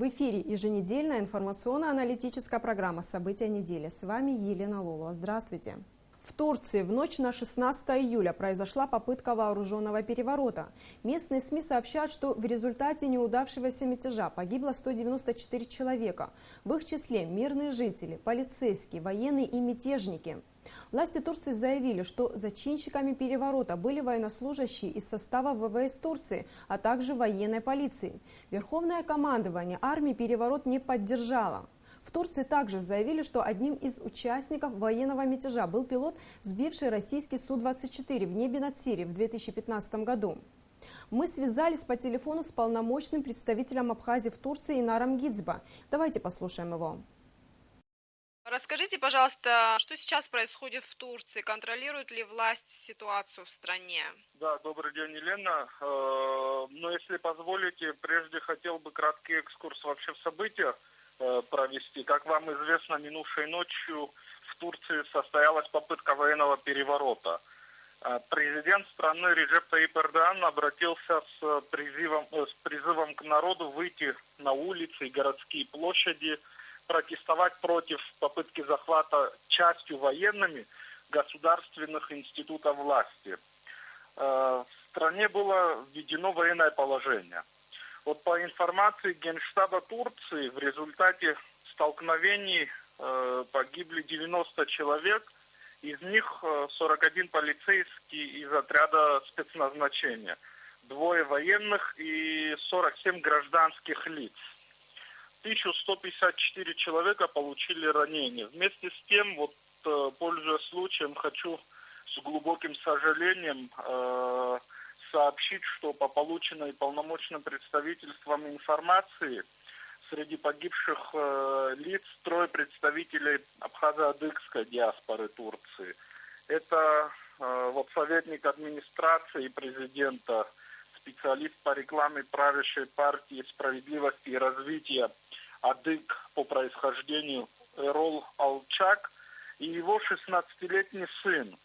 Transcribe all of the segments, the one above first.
В эфире еженедельная информационно-аналитическая программа «События недели». С вами Елена Лолова. Здравствуйте. В Турции в ночь на 16 июля произошла попытка вооруженного переворота. Местные СМИ сообщают, что в результате неудавшегося мятежа погибло 194 человека. В их числе мирные жители, полицейские, военные и мятежники. Власти Турции заявили, что зачинщиками переворота были военнослужащие из состава ВВС Турции, а также военной полиции. Верховное командование армии переворот не поддержало. В Турции также заявили, что одним из участников военного мятежа был пилот, сбивший российский Су-24 в небе над Сирией в 2015 году. Мы связались по телефону с полномочным представителем Абхазии в Турции Инаром Гидзба. Давайте послушаем его. Расскажите, пожалуйста, что сейчас происходит в Турции? Контролирует ли власть ситуацию в стране? Да, добрый день, Елена. Но если позволите, прежде хотел бы краткий экскурс вообще в события провести. Как вам известно, минувшей ночью в Турции состоялась попытка военного переворота. Президент страны Реджеп Таyyip Эрдоган обратился с призывом к народу выйти на улицы и городские площади, протестовать против попытки захвата частью военными государственных институтов власти. В стране было введено военное положение. Вот по информации Генштаба Турции, в результате столкновений погибли 90 человек, из них 41 полицейский из отряда спецназначения, 2 военных и 47 гражданских лиц. 1154 человека получили ранения. Вместе с тем, вот, пользуясь случаем, хочу с глубоким сожалением сообщить, что по полученной полномочным представительством информации среди погибших лиц 3 представителей абхазо-адыгской диаспоры Турции. Это вот советник администрации президента, специалист по рекламе правящей партии «Справедливости и развития» адык по происхождению Эрол Алчак и его 16-летний сын.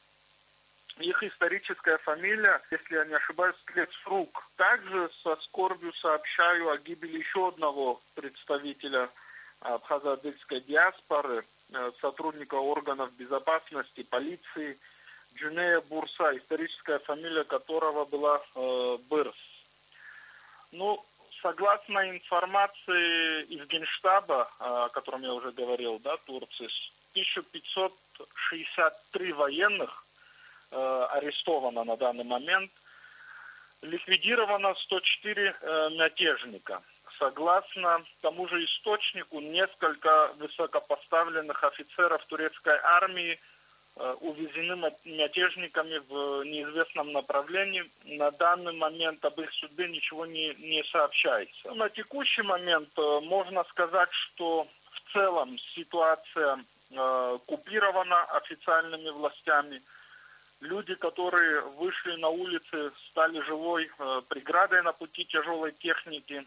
Их историческая фамилия, если я не ошибаюсь, Тлецрук. Также со скорбью сообщаю о гибели еще одного представителя абхазо-адыгской диаспоры, сотрудника органов безопасности, полиции, Джунея Бурса, историческая фамилия которого была Бырс. Ну, согласно информации из Генштаба, о котором я уже говорил, да, Турции, 1563 военных арестовано на данный момент, ликвидировано 104 мятежника. Согласно тому же источнику, несколько высокопоставленных офицеров турецкой армии увезены мятежниками в неизвестном направлении. На данный момент об их судьбе ничего не сообщается. На текущий момент можно сказать, что в целом ситуация купирована официальными властями. Люди, которые вышли на улицы, стали живой преградой на пути тяжелой техники.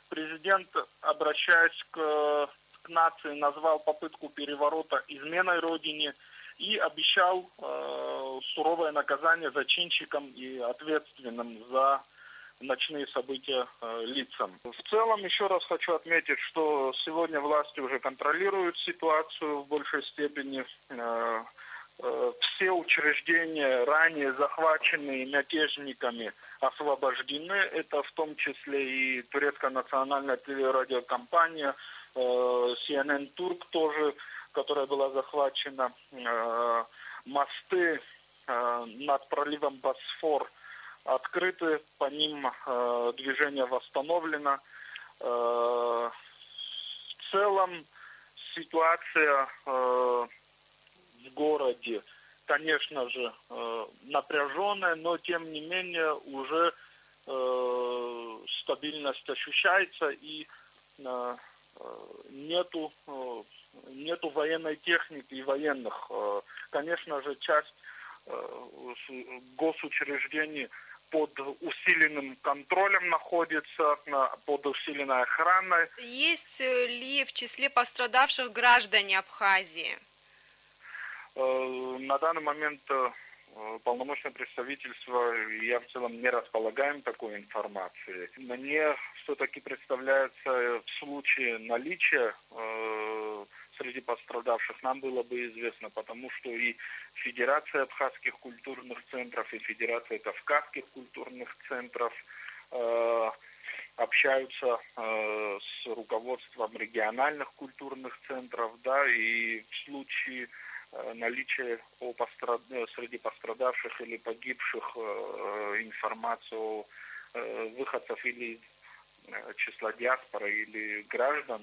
Президент, обращаясь к нации, назвал попытку переворота изменой родине и обещал суровое наказание зачинщикам и ответственным за ночные события лицам. В целом, еще раз хочу отметить, что сегодня власти уже контролируют ситуацию в большей степени. Все учреждения, ранее захваченные мятежниками, освобождены. Это в том числе и турецкая национальная телерадиокомпания, CNN Турк тоже, которая была захвачена, мосты над проливом Босфор открыты, по ним движение восстановлено. В целом ситуация в городе, конечно же, напряженная, но тем не менее уже стабильность ощущается и нету военной техники и военных. Конечно же, часть госучреждений под усиленным контролем находится, под усиленной охраной. Есть ли в числе пострадавших граждане Абхазии? На данный момент полномочное представительство, я в целом не располагаем такой информацией. Мне все-таки представляется, в случае наличия среди пострадавших нам было бы известно, потому что и Федерация абхазских культурных центров, и Федерация кавказских культурных центров общаются с руководством региональных культурных центров, да, и в случае наличия среди пострадавших или погибших информацию о выходцев или числа диаспоры или граждан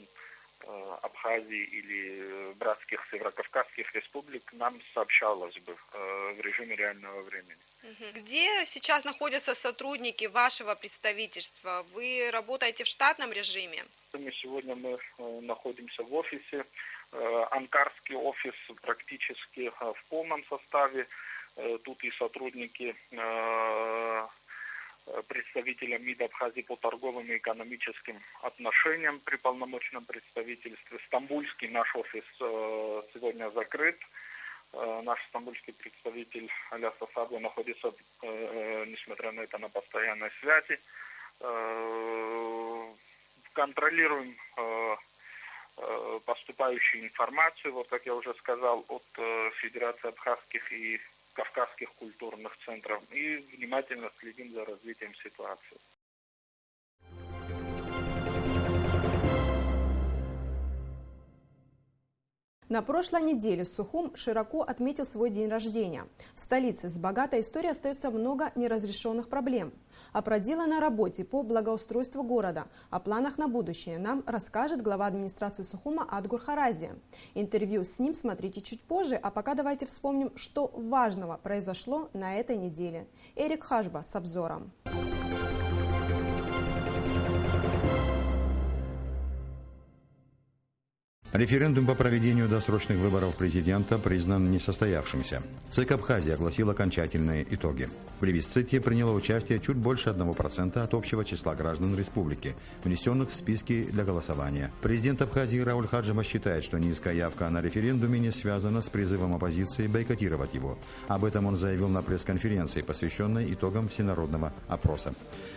Абхазии или братских северокавказских республик нам сообщалось бы в режиме реального времени. Где сейчас находятся сотрудники вашего представительства? Вы работаете в штатном режиме? Сегодня мы находимся в офисе. Анкарский офис практически в полном составе. Тут и сотрудники представителя МИД Абхазии по торговым и экономическим отношениям при полномочном представительстве. Стамбульский наш офис сегодня закрыт. Наш стамбульский представитель Аляс Асаду находится, несмотря на это, на постоянной связи. Контролируем поступающую информацию, вот как я уже сказал, от Федерации абхазских и кавказских культурных центров, и внимательно следим за развитием ситуации. На прошлой неделе Сухум широко отметил свой день рождения. В столице с богатой историей остается много неразрешенных проблем. О проделанной работе по благоустройству города, о планах на будущее нам расскажет глава администрации Сухума Адгур Харази. Интервью с ним смотрите чуть позже, а пока давайте вспомним, что важного произошло на этой неделе. Эрик Хашба с обзором. Референдум по проведению досрочных выборов президента признан несостоявшимся. ЦИК Абхазии огласил окончательные итоги. В плебисците приняло участие чуть больше 1% от общего числа граждан республики, внесенных в списки для голосования. Президент Абхазии Рауль Хаджима считает, что низкая явка на референдуме не связана с призывом оппозиции бойкотировать его. Об этом он заявил на пресс-конференции, посвященной итогам всенародного опроса.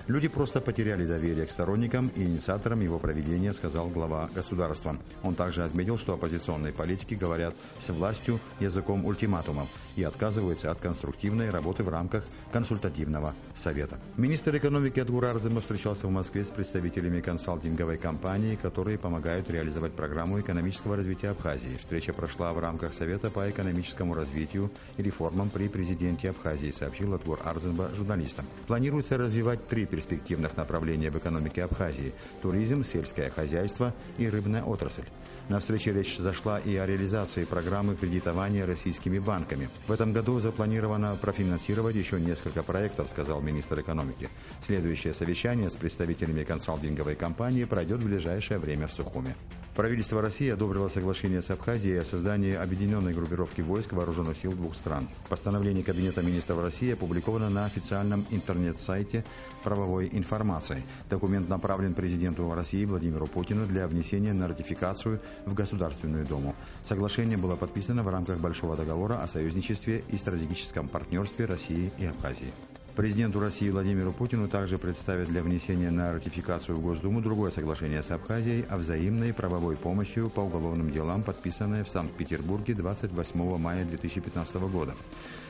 «Люди просто потеряли доверие к сторонникам и инициаторам его проведения», сказал глава государства. Он также отметил, что оппозиционные политики говорят с властью языком ультиматумов и отказываются от конструктивной работы в рамках консультативного совета. Министр экономики Адгур Арзема встречался в Москве с представителями консалтинговой компании, которые помогают реализовать программу экономического развития Абхазии. Встреча прошла в рамках Совета по экономическому развитию и реформам при президенте Абхазии, сообщил Адгур Арзема журналистам. Планируется развивать 3 перспективных направления в экономике Абхазии – туризм, сельское хозяйство и рыбная отрасль. На встрече речь зашла и о реализации программы кредитования российскими банками. В этом году запланировано профинансировать еще несколько проектов, сказал министр экономики. Следующее совещание с представителями консалтинговой компании пройдет в ближайшее время в Сухуме. Правительство России одобрило соглашение с Абхазией о создании объединенной группировки войск вооруженных сил 2 стран. Постановление Кабинета министров России опубликовано на официальном интернет-сайте правовой информации. Документ направлен президенту России Владимиру Путину для внесения на ратификацию в Государственную Думу. Соглашение было подписано в рамках Большого договора о союзничестве и стратегическом партнерстве России и Абхазии. Президенту России Владимиру Путину также представят для внесения на ратификацию в Госдуму другое соглашение с Абхазией о взаимной правовой помощи по уголовным делам, подписанное в Санкт-Петербурге 28 мая 2015 года.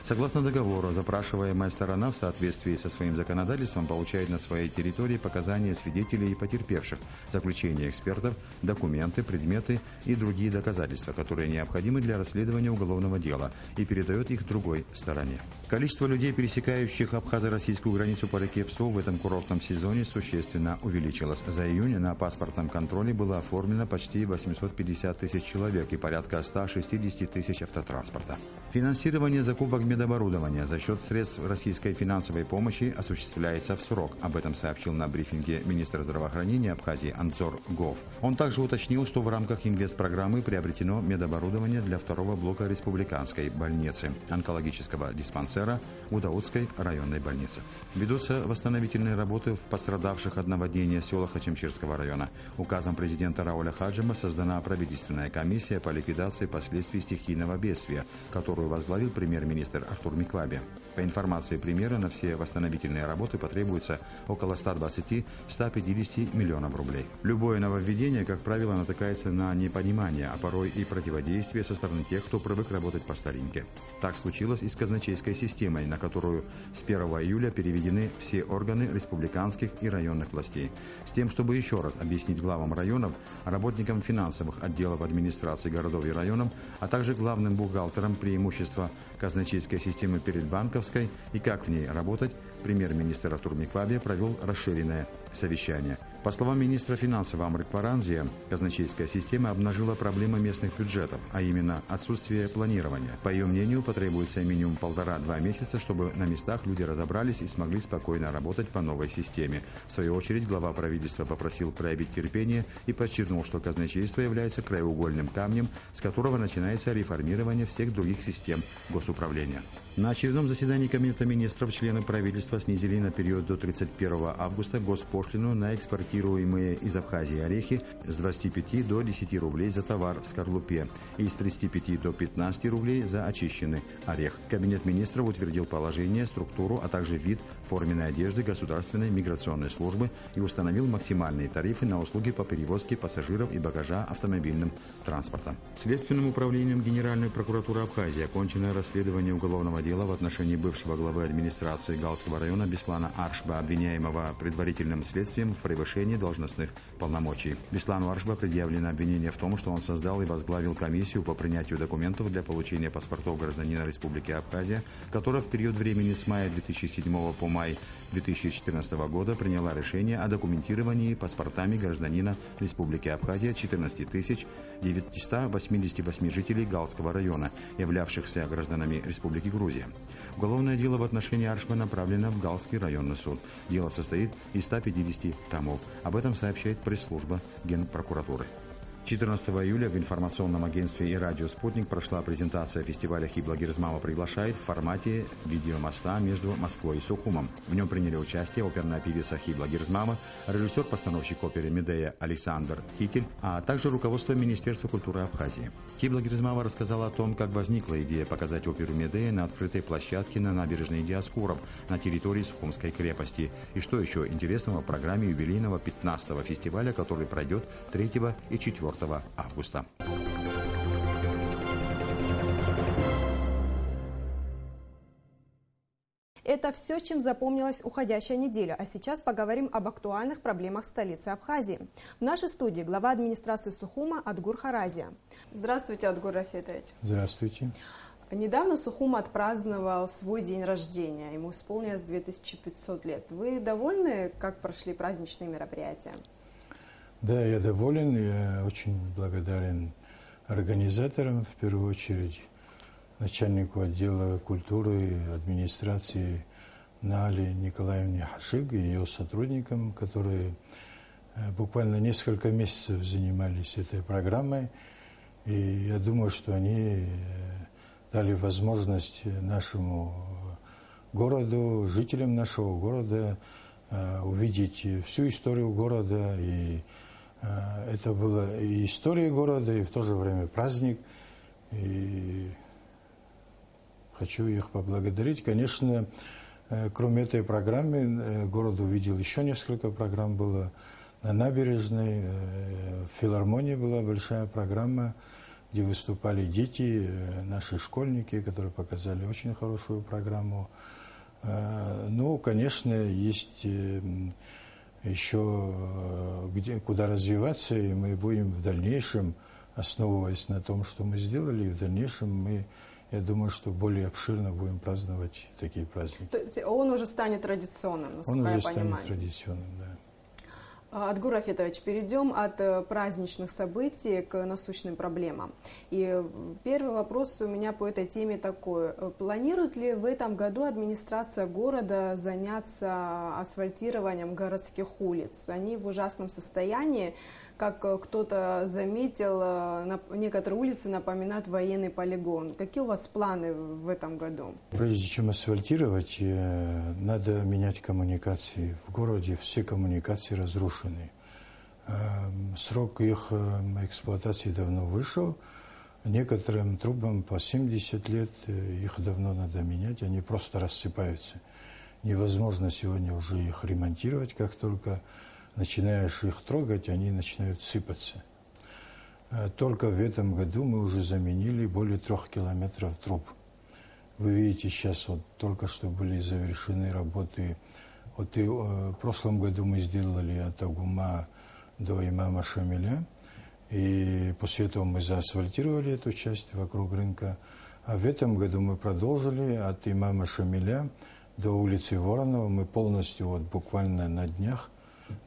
Согласно договору, запрашиваемая сторона в соответствии со своим законодательством получает на своей территории показания свидетелей и потерпевших, заключения экспертов, документы, предметы и другие доказательства, которые необходимы для расследования уголовного дела, и передает их другой стороне. Количество людей, пересекающих абхазо-российскую границу по реке Псу в этом курортном сезоне существенно увеличилось. За июнь на паспортном контроле было оформлено почти 850 тысяч человек и порядка 160 тысяч автотранспорта. Финансирование закупок медоборудования за счет средств российской финансовой помощи осуществляется в срок. Об этом сообщил на брифинге министр здравоохранения Абхазии Анзор Гов. Он также уточнил, что в рамках инвестпрограммы приобретено медоборудование для 2-го блока республиканской больницы, онкологического диспансера, Удаутской районной больницы. Ведутся восстановительные работы в пострадавших от наводнения селах Ачимчирского района. Указом президента Рауля Хаджима создана правительственная комиссия по ликвидации последствий стихийного бедствия, которую возглавил премьер-министр премьер Артур Микваби. По информации премьера, на все восстановительные работы потребуется около 120-150 миллионов рублей. Любое нововведение, как правило, натыкается на непонимание, а порой и противодействие со стороны тех, кто привык работать по старинке. Так случилось и с казначейской системой, на которую с 1 июля переведены все органы республиканских и районных властей. С тем, чтобы еще раз объяснить главам районов, работникам финансовых отделов администрации городов и районов, а также главным бухгалтерам преимущества казначейской системы перед банковской и как в ней работать, премьер-министр Артур Микваби провел расширенное совещание. По словам министра финансов Амры Кваранзия, казначейская система обнажила проблемы местных бюджетов, а именно отсутствие планирования. По ее мнению, потребуется минимум 1,5-2 месяца, чтобы на местах люди разобрались и смогли спокойно работать по новой системе. В свою очередь, глава правительства попросил проявить терпение и подчеркнул, что казначейство является краеугольным камнем, с которого начинается реформирование всех других систем госуправления. На очередном заседании Кабинета министров члены правительства снизили на период до 31 августа госпошлину на экспортируемые из Абхазии орехи с 25 до 10 рублей за товар в скорлупе и с 35 до 15 рублей за очищенный орех. Кабинет министров утвердил положение, структуру, а также вид форменной одежды Государственной миграционной службы и установил максимальные тарифы на услуги по перевозке пассажиров и багажа автомобильным транспортом. Следственным управлением Генеральной прокуратуры Абхазии окончено расследование уголовного дела в отношении бывшего главы администрации Галского района Беслана Аршба, обвиняемого предварительным следствием в превышении должностных полномочий. Беслану Аршба предъявлено обвинение в том, что он создал и возглавил комиссию по принятию документов для получения паспортов гражданина Республики Абхазия, которая в период времени с мая 2007 по май 2014 года приняла решение о документировании паспортами гражданина Республики Абхазия 14 988 жителей Галского района, являвшихся гражданами Республики Грузия. Уголовное дело в отношении Аршба направлено в Галский районный суд. Дело состоит из 150 томов. Об этом сообщает пресс-служба Генпрокуратуры. 14 июля в информационном агентстве и радио «Спутник» прошла презентация фестиваля «Хибла Гирзмава приглашает» в формате видеомоста между Москвой и Сухумом. В нем приняли участие оперная певица Хибла Гирзмава, режиссер-постановщик оперы «Медея» Александр Титель, а также руководство Министерства культуры Абхазии. Хибла Гирзмава рассказала о том, как возникла идея показать оперу «Медея» на открытой площадке на набережной Диаскуров на территории Сухумской крепости. И что еще интересного в программе юбилейного 15-го фестиваля, который пройдет 3 и 4 августа. Это все, чем запомнилась уходящая неделя. А сейчас поговорим об актуальных проблемах столицы Абхазии. В нашей студии глава администрации Сухума Адгур Харазия. Здравствуйте, Адгур Рафитович. Здравствуйте. Недавно Сухум отпраздновал свой день рождения. Ему исполнилось 2500 лет. Вы довольны, как прошли праздничные мероприятия? Да, я доволен, я очень благодарен организаторам, в первую очередь начальнику отдела культуры и администрации Нале Николаевне Хашиг и ее сотрудникам, которые буквально несколько месяцев занимались этой программой. И я думаю, что они дали возможность нашему городу, жителям нашего города увидеть всю историю города. И это была и история города, и в то же время праздник. И хочу их поблагодарить. Конечно, кроме этой программы, город увидел еще несколько программ. Было на набережной, в филармонии была большая программа, где выступали дети, наши школьники, которые показали очень хорошую программу. Ну, конечно, есть еще куда развиваться, и мы будем в дальнейшем, основываясь на том, что мы сделали, и в дальнейшем я думаю, что более обширно будем праздновать такие праздники. То есть он уже станет традиционным, насколько я понимаю. Он уже станет традиционным, да. Адгур Рафитович, перейдем от праздничных событий к насущным проблемам. И первый вопрос у меня по этой теме такой. Планирует ли в этом году администрация города заняться асфальтированием городских улиц? Они в ужасном состоянии. Как кто-то заметил, некоторые улицы напоминают военный полигон. Какие у вас планы в этом году? Прежде чем асфальтировать, надо менять коммуникации. В городе все коммуникации разрушены. Срок их эксплуатации давно вышел. Некоторым трубам по 70 лет, их давно надо менять, они просто рассыпаются. Невозможно сегодня уже их ремонтировать, как только начинаешь их трогать, они начинают сыпаться. Только в этом году мы уже заменили более 3 километров труб. Вы видите, сейчас вот только что были завершены работы. Вот и в прошлом году мы сделали от Агума до имама Шамиля. И после этого мы заасфальтировали эту часть вокруг рынка. А в этом году мы продолжили от имама Шамиля до улицы Воронова. Мы полностью, вот буквально на днях,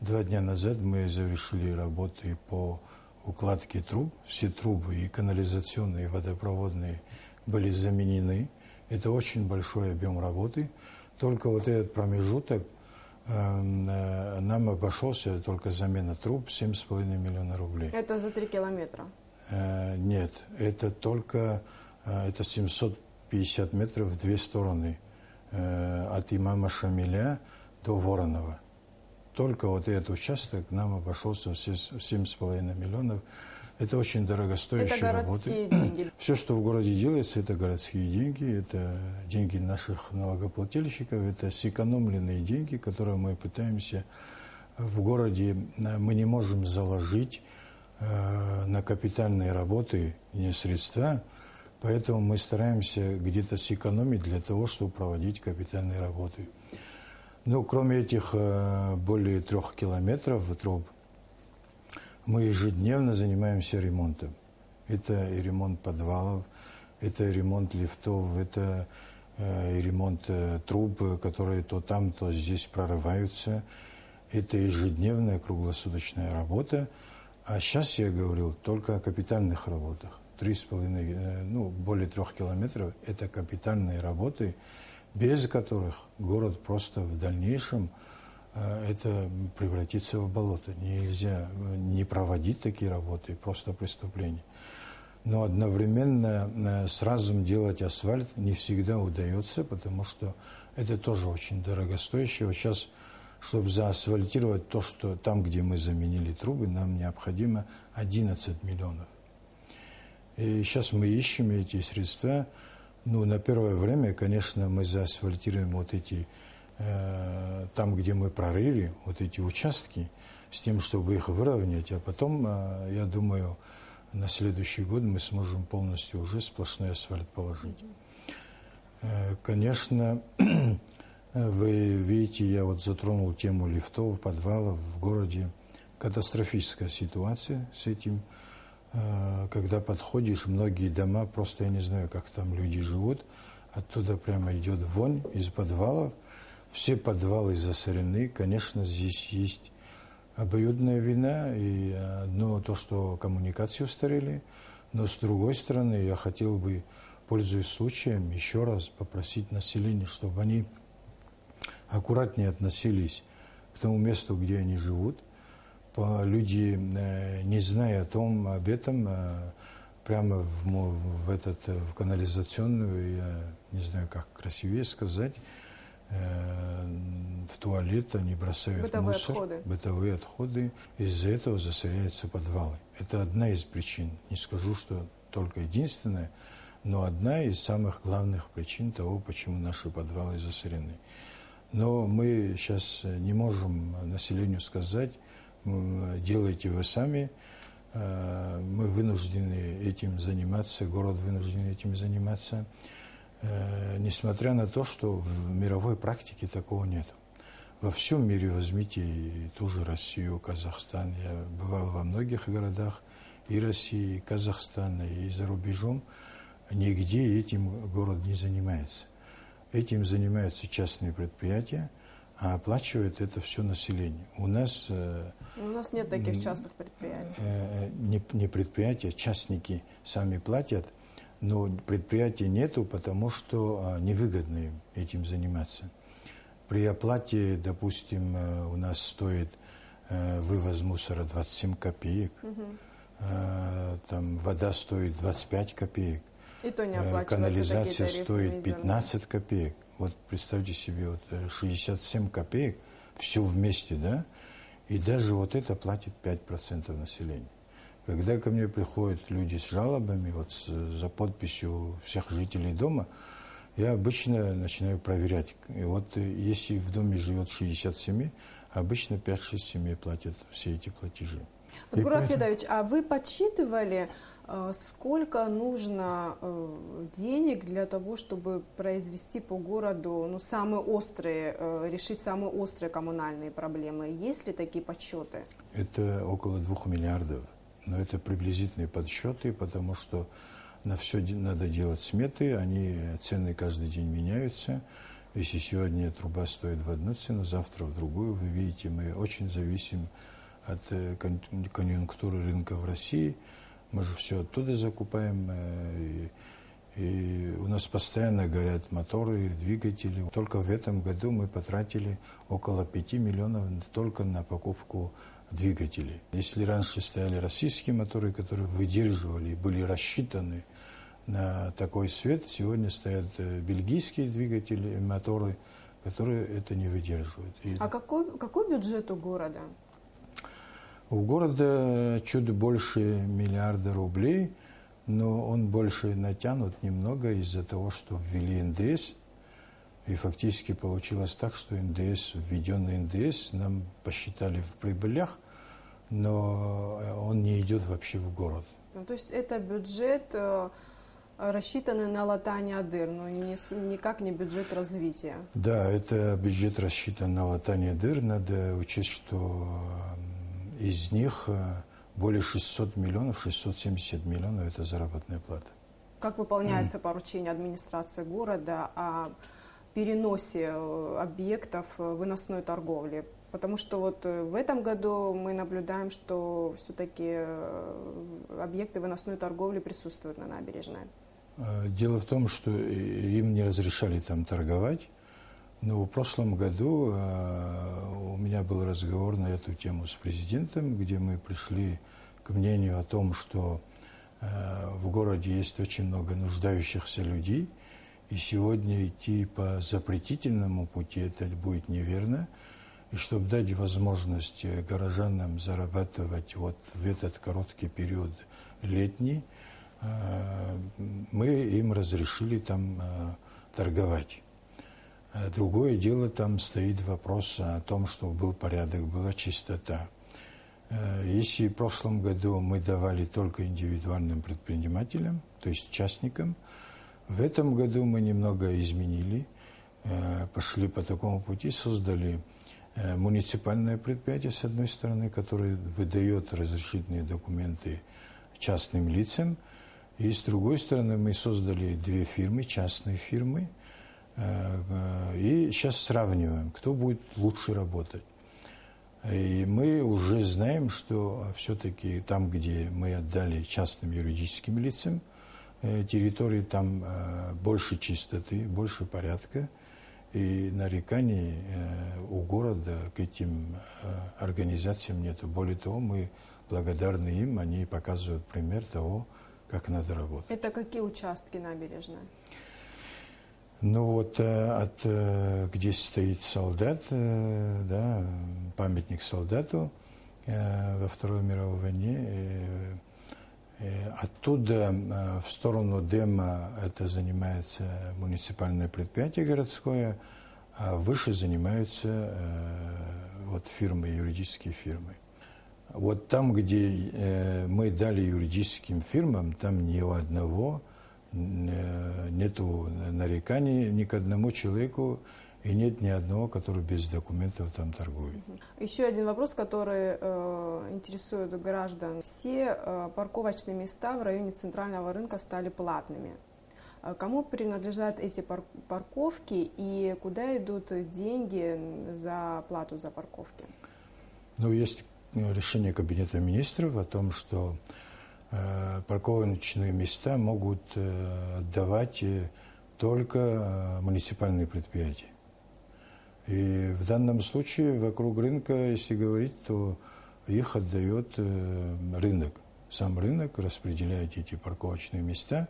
2 дня назад мы завершили работы по укладке труб. Все трубы, и канализационные, и водопроводные, были заменены. Это очень большой объем работы. Только вот этот промежуток нам обошелся, только замена труб, 7,5 миллиона рублей. Это за 3 километра? Нет, это только это 750 метров в 2 стороны. От имама Шамиля до Воронова. Только вот этот участок нам обошелся в 7,5 миллионов. Это очень дорогостоящие работы. Это городские деньги. Все, что в городе делается, это городские деньги, это деньги наших налогоплательщиков, это сэкономленные деньги, которые мы пытаемся в городе. Мы не можем заложить на капитальные работы не средства, поэтому мы стараемся где-то сэкономить для того, чтобы проводить капитальные работы. Но кроме этих более 3 километров труб, мы ежедневно занимаемся ремонтом. Это и ремонт подвалов, это и ремонт лифтов, это и ремонт труб, которые то там, то здесь прорываются. Это ежедневная круглосуточная работа. А сейчас я говорил только о капитальных работах. 3,5, более 3 километров – это капитальные работы, без которых город просто в дальнейшем это превратится в болото. Нельзя не проводить такие работы, просто преступление. Но одновременно сразу делать асфальт не всегда удается, потому что это тоже очень дорогостоящее. Вот сейчас, чтобы заасфальтировать то, что там, где мы заменили трубы, нам необходимо 11 миллионов. И сейчас мы ищем эти средства. На первое время, конечно, мы заасфальтируем вот эти, там, где мы прорыли, вот эти участки, с тем, чтобы их выровнять. А потом, я думаю, на следующий год мы сможем полностью уже сплошной асфальт положить. Конечно, вы видите, я вот затронул тему лифтов, подвалов в городе. Катастрофическая ситуация с этим. Когда подходишь, многие дома, просто я не знаю, как там люди живут, оттуда прямо идет вонь из подвалов. Все подвалы засорены. Конечно, здесь есть обоюдная вина, и одно то, что коммуникации устарели, но с другой стороны, я хотел бы, пользуясь случаем, еще раз попросить население, чтобы они аккуратнее относились к тому месту, где они живут. Люди, не зная об этом, прямо в канализационную, я не знаю, как красивее сказать, в туалет они бросают бытовые отходы. Из-за этого засоряются подвалы. Это одна из причин. Не скажу, что только единственная, но одна из самых главных причин того, почему наши подвалы засорены. Но мы сейчас не можем населению сказать: делайте вы сами. Мы вынуждены этим заниматься, город вынужден этим заниматься. Несмотря на то, что в мировой практике такого нет. Во всем мире возьмите и ту же Россию, Казахстан. Я бывал во многих городах и России, и Казахстана, и за рубежом. Нигде этим город не занимается. Этим занимаются частные предприятия, а оплачивает это все население. У нас нет таких частных предприятий. Не предприятия, частники сами платят, но предприятий нету, потому что невыгодно им этим заниматься. При оплате, допустим, у нас стоит вывоз мусора 27 копеек, там вода стоит 25 копеек, и то не оплачивается, канализация стоит 15 копеек. Вот представьте себе, вот 67 копеек, все вместе, да, и даже вот это платит 5% населения. Когда ко мне приходят люди с жалобами, вот за подписью всех жителей дома, я обычно начинаю проверять. И вот если в доме живет 60 семей, обычно 5-6 семей платят все эти платежи. Гурам Федорович, а вы подсчитывали, сколько нужно денег для того, чтобы произвести по городу решить самые острые коммунальные проблемы? Есть ли такие подсчеты? Это около 2 миллиардов. Но это приблизительные подсчеты, потому что на все надо делать сметы, цены каждый день меняются. Если сегодня труба стоит в одну цену, завтра в другую, вы видите, мы очень зависим от конъюнктуры рынка в России. Мы же все оттуда закупаем, и у нас постоянно горят моторы, двигатели. Только в этом году мы потратили около 5 миллионов только на покупку двигателей. Если раньше стояли российские моторы, которые выдерживали и были рассчитаны на такой свет, сегодня стоят бельгийские двигатели и моторы, которые это не выдерживают. А какой бюджет у города? У города чуть больше миллиарда рублей, но он больше натянут немного из-за того, что ввели НДС. И фактически получилось так, что введенный НДС нам посчитали в прибылях, но он не идет вообще в город. То есть это бюджет, рассчитанный на латание дыр, но никак не бюджет развития. Да, это бюджет рассчитан на латание дыр. Надо учесть, что из них более 600 миллионов, 670 миллионов – это заработная плата. Как выполняется поручение администрации города о переносе объектов выносной торговли? Потому что вот в этом году мы наблюдаем, что все-таки объекты выносной торговли присутствуют на набережной. Дело в том, что им не разрешали там торговать. Но в прошлом году у меня был разговор на эту тему с президентом, где мы пришли к мнению о том, что в городе есть очень много нуждающихся людей, и сегодня идти по запретительному пути это будет неверно. И чтобы дать возможность горожанам зарабатывать вот в этот короткий период летний, мы им разрешили там торговать. Другое дело, там стоит вопрос о том, чтобы был порядок, была чистота. Если в прошлом году мы давали только индивидуальным предпринимателям, то есть частникам, в этом году мы немного изменили, пошли по такому пути, создали муниципальное предприятие, с одной стороны, которое выдает разрешительные документы частным лицам, и с другой стороны мы создали 2 фирмы, частные фирмы, и сейчас сравниваем, кто будет лучше работать. И мы уже знаем, что все-таки там, где мы отдали частным юридическим лицам территории, там больше чистоты, больше порядка, и нареканий у города к этим организациям нет. Более того, мы благодарны им, они показывают пример того, как надо работать. Это какие участки набережной? Ну вот где стоит солдат, да, памятник солдату во Второй мировой войне, оттуда в сторону Дема это занимается муниципальное предприятие городское, а выше занимаются вот фирмы, юридические фирмы. Вот там, где мы дали юридическим фирмам, там ни у одного нету нареканий ни к одному человеку, и нет ни одного, который без документов там торгует. Еще один вопрос, который интересует граждан. Все парковочные места в районе центрального рынка стали платными. Кому принадлежат эти парковки и куда идут деньги за плату за парковки? Ну, есть решение Кабинета министров о том, что парковочные места могут отдавать только муниципальные предприятия. И в данном случае вокруг рынка, если говорить, то их отдает рынок. Сам рынок распределяет эти парковочные места.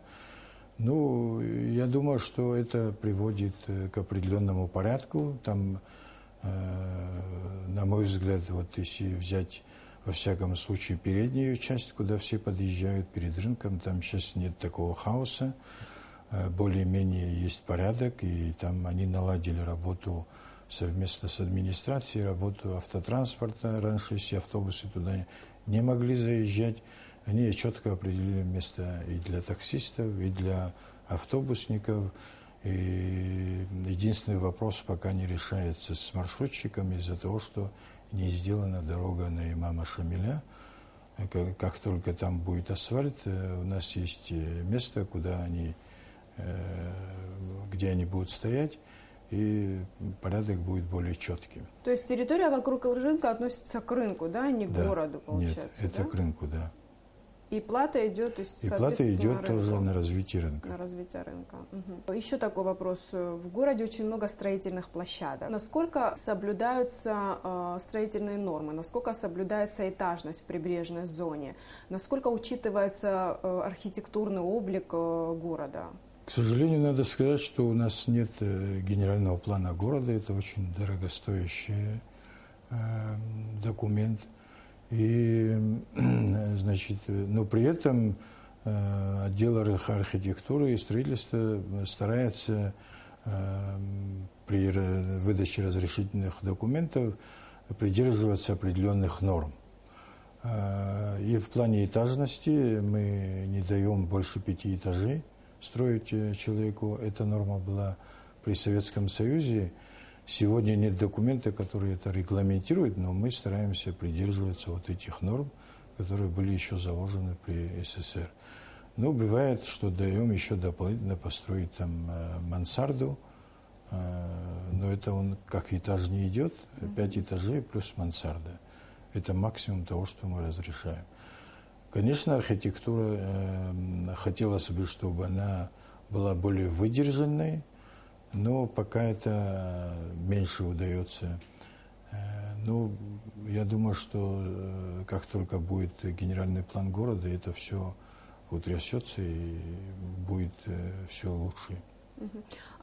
Ну, я думаю, что это приводит к определенному порядку. Там, на мой взгляд, вот если взять во всяком случае, переднюю часть, куда все подъезжают перед рынком. Там сейчас нет такого хаоса. Более-менее есть порядок, и там они наладили работу совместно с администрацией, работу автотранспорта. Раньше, если автобусы туда не могли заезжать, они четко определили место и для таксистов, и для автобусников. И единственный вопрос пока не решается с маршрутчиками из-за того, что не сделана дорога на имама Шамиля. Как только там будет асфальт, у нас есть место, где они будут стоять, и порядок будет более четким. То есть территория вокруг рынка относится к рынку, да, а не к городу, получается? Нет, это к рынку, да. И плата идет, то есть, и плата идет тоже на развитие рынка. На развитие рынка. Угу. Еще такой вопрос. В городе очень много строительных площадок. Насколько соблюдаются строительные нормы? Насколько соблюдается этажность в прибрежной зоне? Насколько учитывается архитектурный облик города? К сожалению, надо сказать, что у нас нет генерального плана города. Это очень дорогостоящий документ. И, значит, но при этом отдел архитектуры и строительства старается при выдаче разрешительных документов придерживаться определенных норм. И в плане этажности мы не даем больше 5 этажей строить человеку. Эта норма была при Советском Союзе. Сегодня нет документа, который это регламентирует, но мы стараемся придерживаться вот этих норм, которые были еще заложены при СССР. Но бывает, что даем еще дополнительно построить там мансарду, но это он как этаж не идет, 5 этажей плюс мансарда. Это максимум того, что мы разрешаем. Конечно, архитектура хотелось бы, чтобы она была более выдержанной, но пока это меньше удается. Ну, я думаю, что как только будет генеральный план города, это все утрясется и будет все лучше.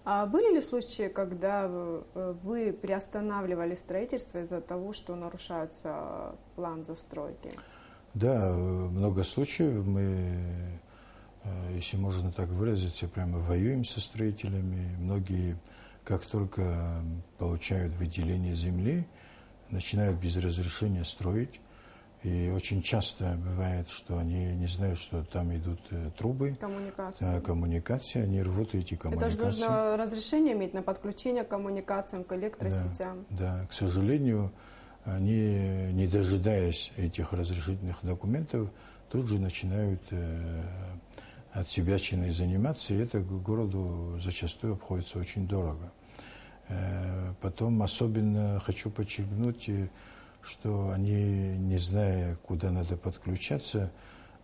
А были ли случаи, когда вы приостанавливали строительство из-за того, что нарушается план застройки? Да, много случаев. Мы, если можно так выразиться, прямо воюем со строителями. Многие, как только получают выделение земли, начинают без разрешения строить. И очень часто бывает, что они не знают, что там идут трубы. Коммуникации, они рвут эти коммуникации. Это же нужно разрешение иметь на подключение к коммуникациям, к электросетям. Да, к сожалению, они, не дожидаясь этих разрешительных документов, тут же начинают отсебячиной заниматься, и это городу зачастую обходится очень дорого. Потом особенно хочу подчеркнуть, что они, не зная, куда надо подключаться,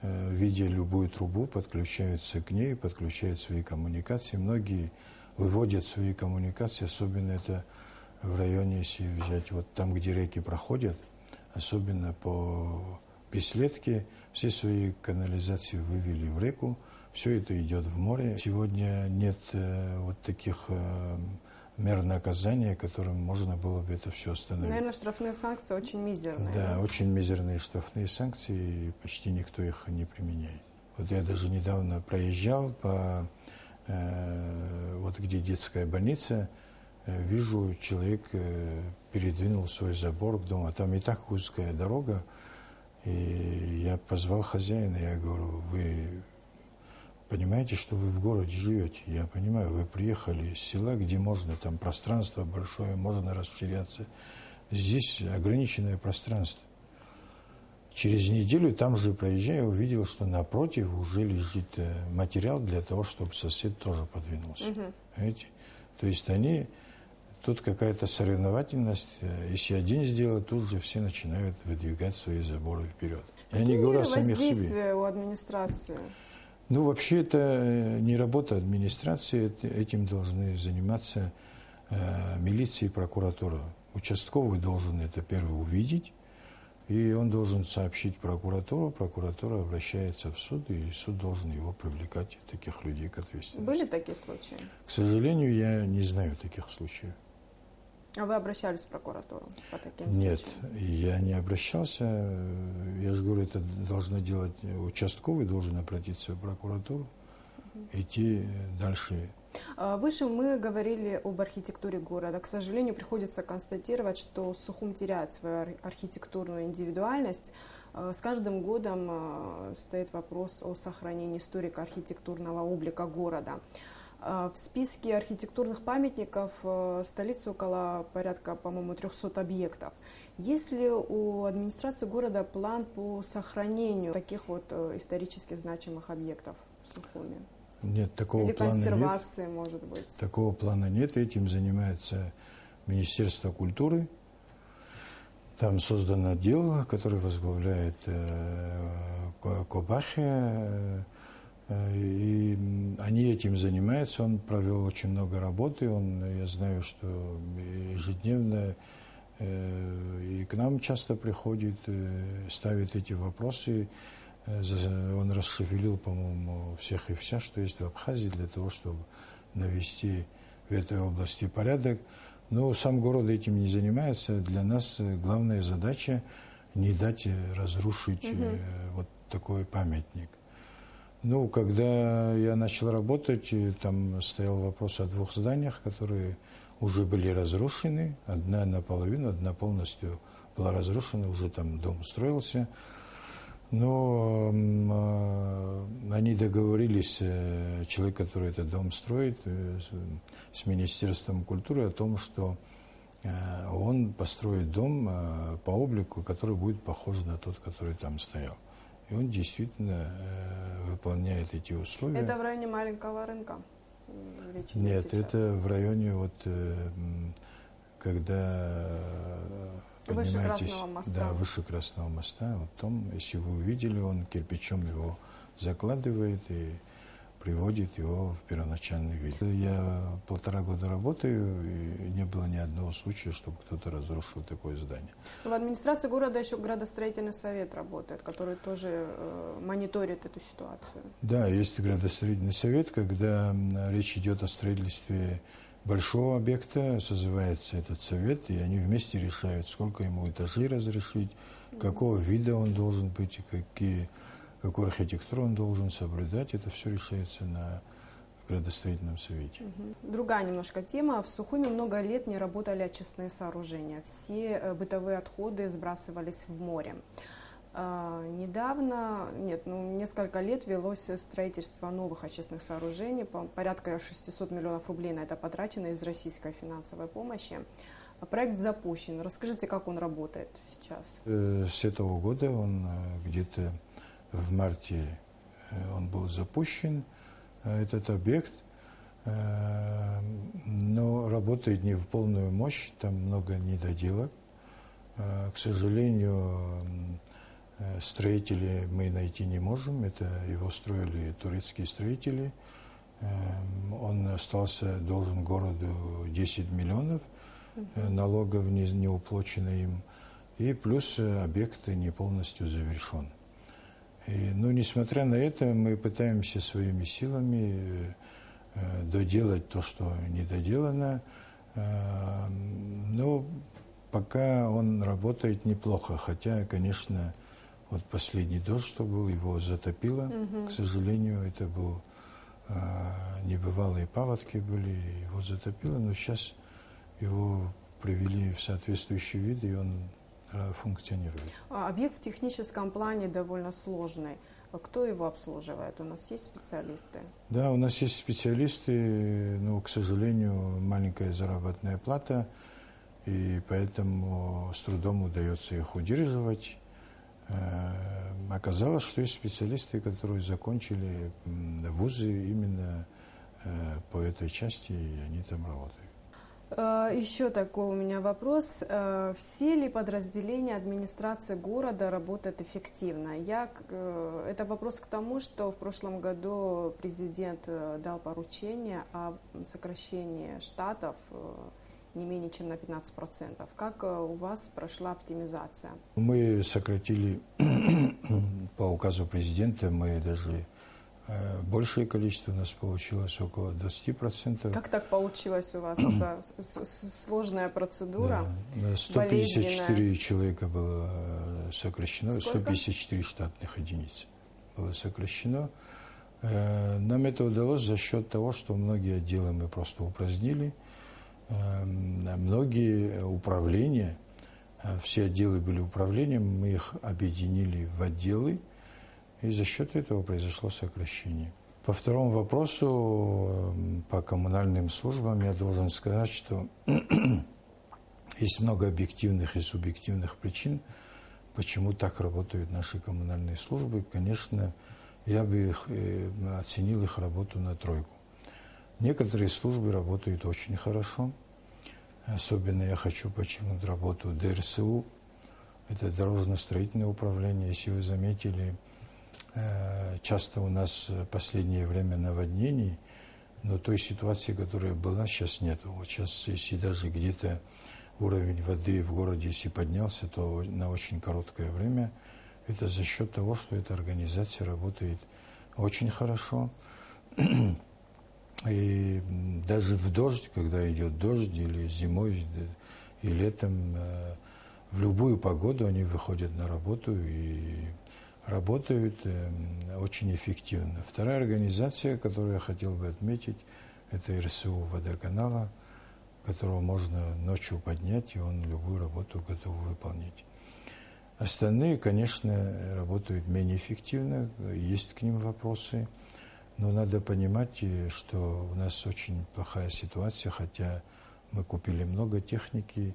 видя любую трубу, подключаются к ней, подключают свои коммуникации. Многие выводят свои коммуникации, особенно это в районе, если взять вот там, где реки проходят, особенно по Беследке, все свои канализации вывели в реку, все это идет в море. Сегодня нет вот таких мер наказания, которым можно было бы это все остановить. Наверное, штрафные санкции очень мизерные. Да, очень мизерные штрафные санкции, и почти никто их не применяет. Вот я даже недавно проезжал по вот где детская больница, вижу, человек передвинул свой забор к дому, а там и так узкая дорога, и я позвал хозяина, я говорю, вы понимаете, что вы в городе живете? Я понимаю, вы приехали из села, где можно, там пространство большое, можно расширяться. Здесь ограниченное пространство. Через неделю там же проезжая, увидел, что напротив уже лежит материал для того, чтобы сосед тоже подвинулся. Понимаете? То есть они, тут какая-то соревновательность. Если один сделал, тут же все начинают выдвигать свои заборы вперед. Я не говорю о самих себе. Воздействие у администрации? Ну, вообще, это не работа администрации, этим должны заниматься милиция и прокуратура. Участковый должен это первый увидеть, и он должен сообщить прокуратуру, прокуратура обращается в суд, и суд должен его привлекать, таких людей, к ответственности. Были такие случаи? К сожалению, я не знаю таких случаев. А вы обращались в прокуратуру по таким Нет, случаям? я не обращался. Я же говорю, это должно делать участковый, должен обратиться в прокуратуру, идти дальше. Выше мы говорили об архитектуре города. К сожалению, приходится констатировать, что Сухум теряет свою архитектурную индивидуальность. С каждым годом стоит вопрос о сохранении историко-архитектурного облика города. В списке архитектурных памятников столицы около порядка, по-моему, 300 объектов. Есть ли у администрации города план по сохранению таких вот исторически значимых объектов в Сухуме? Нет, такого Или плана консервации, нет. может быть? Такого плана нет. Этим занимается Министерство культуры. Там создан отдел, который возглавляет Кобахи. И они этим занимаются. Он провел очень много работы. Я знаю, что ежедневно и к нам часто приходит, ставит эти вопросы. Он расшевелил, по-моему, всех и вся, что есть в Абхазии, для того, чтобы навести в этой области порядок. Но сам город этим не занимается. Для нас главная задача не дать разрушить вот такой памятник. Ну, когда я начал работать, там стоял вопрос о 2 зданиях, которые уже были разрушены. Одна наполовину, одна полностью была разрушена, уже там дом строился. Но они договорились, человек, который этот дом строит, с Министерством культуры о том, что он построит дом по облику, который будет похож на тот, который там стоял. И он действительно выполняет эти условия. Это в районе маленького рынка? Нет, сейчас. Это в районе, вот, когда выше Красного моста. Да, выше Красного моста. Вот там, если вы увидели, он кирпичом его закладывает и приводит его в первоначальный вид. Я 1,5 года работаю, и не было ни одного случая, чтобы кто-то разрушил такое здание. В администрации города еще градостроительный совет работает, который тоже мониторит эту ситуацию. Да, есть градостроительный совет, когда речь идет о строительстве большого объекта, созывается этот совет, и они вместе решают, сколько ему этажей разрешить, какого вида он должен быть, и какую архитектуру он должен соблюдать. Это все решается на градостроительном совете. Другая немножко тема. В Сухуме много лет не работали очистные сооружения. Все бытовые отходы сбрасывались в море. Несколько лет велось строительство новых очистных сооружений. Порядка 600 миллионов рублей на это потрачено из российской финансовой помощи. Проект запущен. Расскажите, как он работает сейчас? С этого года он где-то в марте он был запущен, этот объект, но работает не в полную мощь, там много недоделок. К сожалению, строителей мы найти не можем, это его строили турецкие строители. Он остался должен городу 10 миллионов, налогов не уплачено им, и плюс объект не полностью завершен. Но несмотря на это, мы пытаемся своими силами доделать то, что не доделано. Но пока он работает неплохо, хотя, конечно, вот последний дождь, что был, его затопило. К сожалению, это был небывалые паводки были, его затопило, но сейчас его привели в соответствующий вид, и он функционирует. Объект в техническом плане довольно сложный. Кто его обслуживает? У нас есть специалисты? Да, у нас есть специалисты, но, к сожалению, маленькая заработная плата, и поэтому с трудом удается их удерживать. Оказалось, что есть специалисты, которые закончили вузы именно по этой части, и они там работают. Еще такой у меня вопрос. Все ли подразделения администрации города работают эффективно? Это вопрос к тому, что в прошлом году президент дал поручение о сокращении штатов не менее чем на 15%. Как у вас прошла оптимизация? Мы сократили по указу президента, мы даже Большее количество у нас получилось, около 20%. Как так получилось у вас? Это сложная процедура, Да, 154 болезненная. человека было сокращено, Сколько? 154 штатных единиц было сокращено. Нам это удалось за счет того, что многие отделы мы просто упразднили. Многие управления, все отделы были управлением, мы их объединили в отделы, и за счет этого произошло сокращение. По второму вопросу, по коммунальным службам, я должен сказать, что есть много объективных и субъективных причин, почему так работают наши коммунальные службы. Конечно, я бы оценил их работу на тройку. Некоторые службы работают очень хорошо. Особенно я хочу подчеркнуть работу ДРСУ, это дорожно-строительное управление. Если вы заметили, часто у нас в последнее время наводнений, но той ситуации, которая была, сейчас нету. Вот сейчас, если даже где-то уровень воды в городе, если поднялся, то на очень короткое время. Это за счет того, что эта организация работает очень хорошо. И даже в дождь, когда идет дождь, или зимой, и летом, в любую погоду они выходят на работу и работают очень эффективно. Вторая организация, которую я хотел бы отметить, это РСУ водоканала, которого можно ночью поднять, и он любую работу готов выполнить. Остальные, конечно, работают менее эффективно, есть к ним вопросы, но надо понимать, что у нас очень плохая ситуация, хотя мы купили много техники,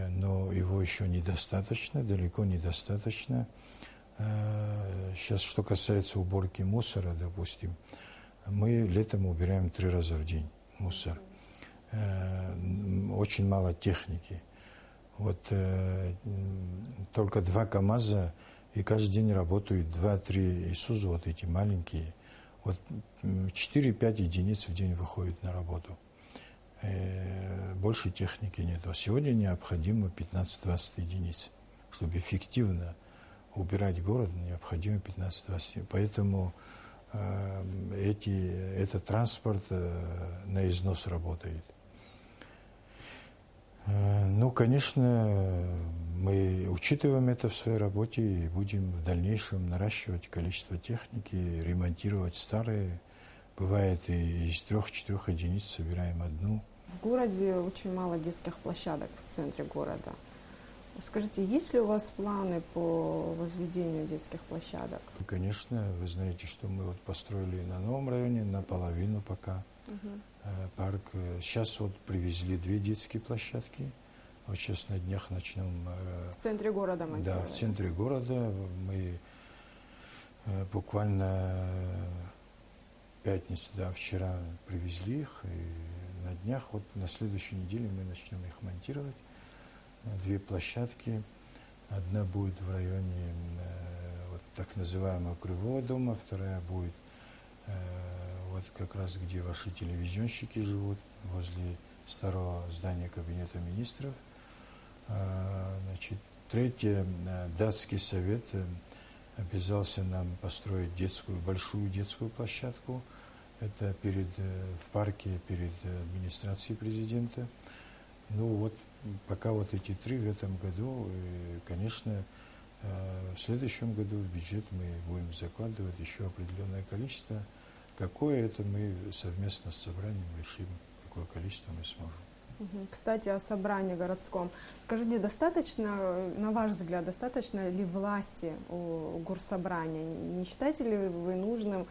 но его еще недостаточно, далеко недостаточно. Сейчас, что касается уборки мусора, допустим, мы летом убираем 3 раза в день мусор. Очень мало техники. Вот только 2 КАМАЗа, и каждый день работают 2-3 Исузу, вот эти маленькие. Вот 4-5 единиц в день выходит на работу. Больше техники нет. А сегодня необходимо 15-20 единиц. Чтобы эффективно убирать город, необходимо 15-20. Поэтому этот транспорт на износ работает. Ну, конечно, мы учитываем это в своей работе и будем в дальнейшем наращивать количество техники, ремонтировать старые. Бывает, и из 3-4 единиц собираем одну. В городе очень мало детских площадок в центре города. Скажите, есть ли у вас планы по возведению детских площадок? Конечно, вы знаете, что мы вот построили на новом районе, наполовину пока. Парк. Сейчас вот привезли 2 детские площадки. Вот сейчас на днях начнем. В центре города монтировать? Да, в центре города. Мы буквально в пятницу, да, вчера привезли их. И на днях, вот на следующей неделе мы начнем их монтировать. 2 площадки. Одна будет в районе вот, так называемого Кривого дома, вторая будет вот как раз где ваши телевизионщики живут, возле старого здания Кабинета министров. Значит, третье, датский совет обязался нам построить большую детскую площадку. Это в парке перед администрацией президента. Ну вот, пока вот эти 3 в этом году, и, конечно, в следующем году в бюджет мы будем закладывать еще определенное количество. Какое это мы совместно с собранием решим, какое количество мы сможем. Кстати, о собрании городском. Скажите, достаточно, на ваш взгляд, достаточно ли власти у горсобрания? Не считаете ли вы нужным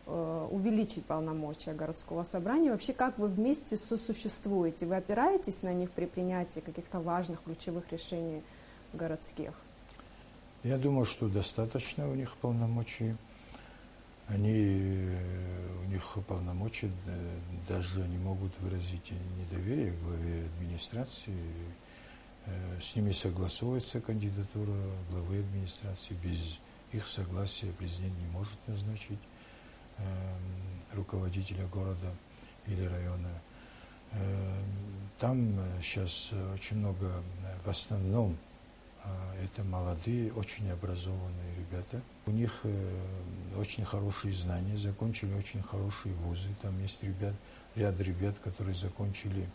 увеличить полномочия городского собрания? Вообще, как вы вместе сосуществуете? Вы опираетесь на них при принятии каких-то важных ключевых решений городских? Я думаю, что достаточно у них полномочий. У них полномочия, даже они могут выразить недоверие к главе администрации. С ними согласовывается кандидатура главы администрации. Без их согласия президент не может назначить руководителя города или района. Там сейчас очень много, в основном Это молодые, очень образованные ребята. У них очень хорошие знания, закончили очень хорошие вузы. Там есть ряд ребят, которые закончили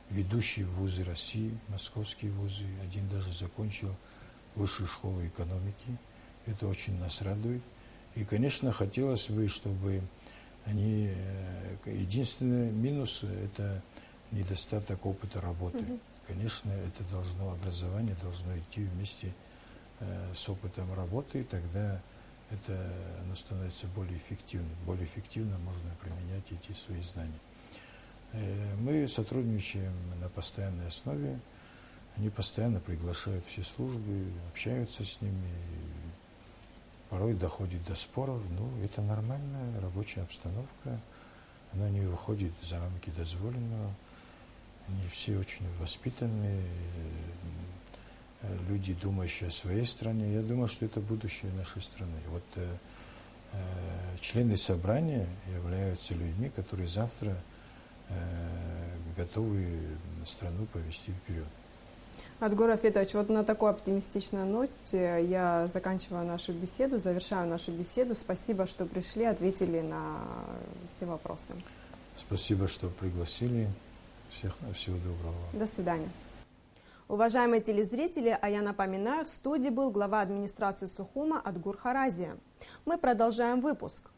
ведущие вузы России, московские вузы. Один даже закончил высшую школу экономики. Это очень нас радует. И, конечно, хотелось бы, чтобы они... Единственный минус – это недостаток опыта работы. Конечно, это образование должно идти вместе с опытом работы, тогда это становится более эффективным. Более эффективно можно применять эти свои знания. Мы сотрудничаем на постоянной основе. Они постоянно приглашают все службы, общаются с ними. Порой доходит до споров. Ну, это нормальная рабочая обстановка. Она не выходит за рамки дозволенного. Они все очень воспитанные, люди, думающие о своей стране. Я думаю, что это будущее нашей страны. Вот члены собрания являются людьми, которые завтра готовы страну повести вперед. Адгур Афетович, вот на такой оптимистичной ноте я заканчиваю нашу беседу, завершаю нашу беседу. Спасибо, что пришли, ответили на все вопросы. Спасибо, что пригласили. Всего доброго. До свидания. Уважаемые телезрители, а я напоминаю, в студии был глава администрации Сухума Адгур Харазия. Мы продолжаем выпуск.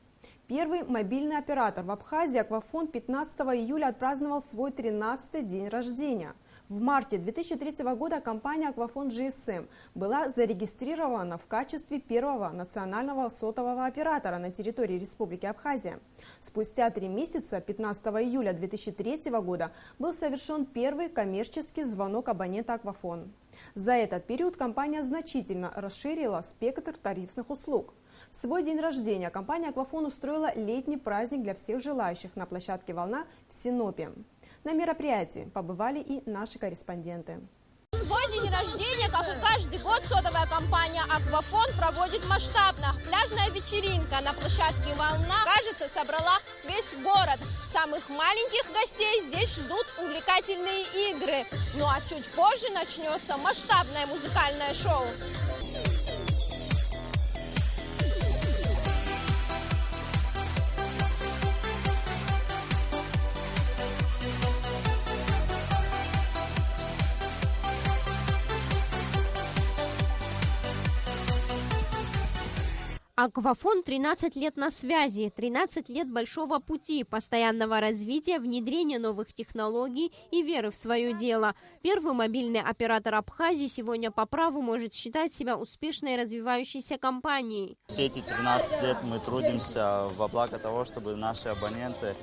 Первый мобильный оператор в Абхазии Аквафон 15 июля отпраздновал свой 13-й день рождения. В марте 2003 года компания Аквафон GSM была зарегистрирована в качестве первого национального сотового оператора на территории Республики Абхазия. Спустя 3 месяца, 15 июля 2003 года, был совершен первый коммерческий звонок абонента Аквафон. За этот период компания значительно расширила спектр тарифных услуг. В свой день рождения компания Аквафон устроила летний праздник для всех желающих на площадке «Волна» в Синопе. На мероприятии побывали и наши корреспонденты. Свой день рождения, как и каждый год, сотовая компания «Аквафон» проводит масштабно. Пляжная вечеринка на площадке «Волна», кажется, собрала весь город. Самых маленьких гостей здесь ждут увлекательные игры. Ну а чуть позже начнется масштабное музыкальное шоу. Аквафон 13 лет на связи, 13 лет большого пути, постоянного развития, внедрения новых технологий и веры в свое дело. Первый мобильный оператор Абхазии сегодня по праву может считать себя успешной развивающейся компанией. Все эти 13 лет мы трудимся во благо того, чтобы наши абоненты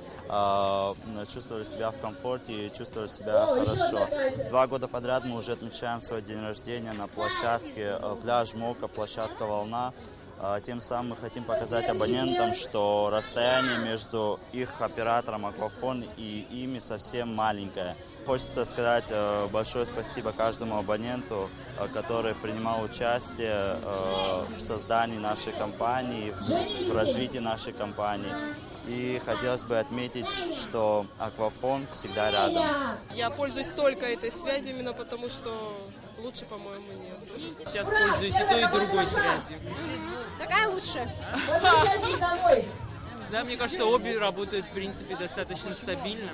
чувствовали себя в комфорте и чувствовали себя хорошо. 2 года подряд мы уже отмечаем свой день рождения на площадке пляж Мока, площадка «Волна». Тем самым мы хотим показать абонентам, что расстояние между их оператором Аквафон и ими совсем маленькое. Хочется сказать большое спасибо каждому абоненту, который принимал участие в создании нашей компании, в развитии нашей компании. И хотелось бы отметить, что Аквафон всегда рядом. Я пользуюсь только этой связью именно потому, что лучше, по-моему, нет. Сейчас пользуюсь и той, и другой связью. Какая лучше? Да, мне кажется, обе работают, в принципе, достаточно стабильно.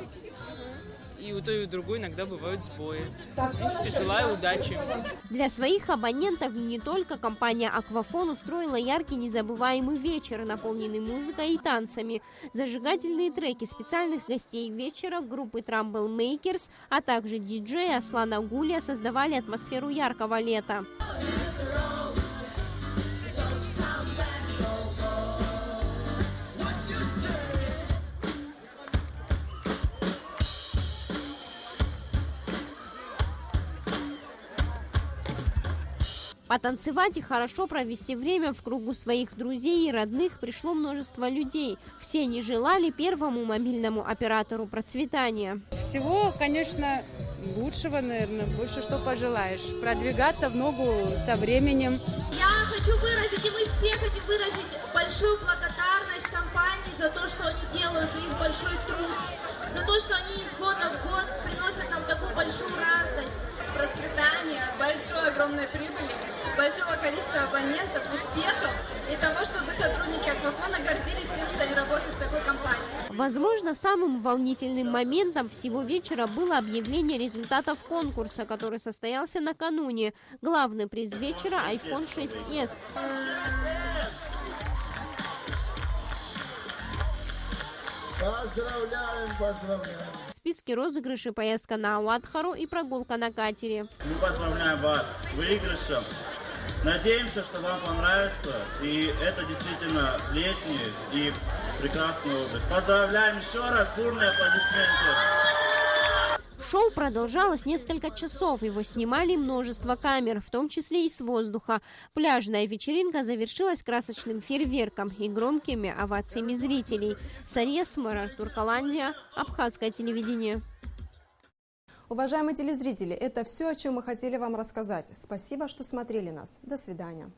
И у той, и у другой иногда бывают сбои. В принципе, желаю удачи. Для своих абонентов и не только компания «Аквафон» устроила яркий незабываемый вечер, наполненный музыкой и танцами. Зажигательные треки специальных гостей вечера, группы Troublemakerz, а также диджеи Аслана Гулия создавали атмосферу яркого лета. Потанцевать и хорошо провести время в кругу своих друзей и родных пришло множество людей. Все они желали первому мобильному оператору процветания. Всего, конечно, лучшего, наверное, больше что пожелаешь. Продвигаться в ногу со временем. Я хочу выразить, и мы все хотим выразить большую благодарность компании за то, что они делают, за их большой труд, за то, что они из года в год приносят нам такую большую радость. Процветание, большое огромной прибыли, большого количества абонентов, успехов и того, чтобы сотрудники Аквафона гордились тем, что они работают с такой компанией. Возможно, самым волнительным моментом всего вечера было объявление результатов конкурса, который состоялся накануне. Главный приз вечера – iPhone 6s. Поздравляем, поздравляем. В списке розыгрышей поездка на Ауатхару и прогулка на катере. Мы поздравляем вас с выигрышем. Надеемся, что вам понравится. И это действительно летний и прекрасный отдых. Поздравляем еще раз. Бурные аплодисменты. Шоу продолжалось несколько часов. Его снимали множество камер, в том числе и с воздуха. Пляжная вечеринка завершилась красочным фейерверком и громкими овациями зрителей. Сария Смар, Артур Каландия, Абхазское телевидение. Уважаемые телезрители, это все, о чем мы хотели вам рассказать. Спасибо, что смотрели нас. До свидания.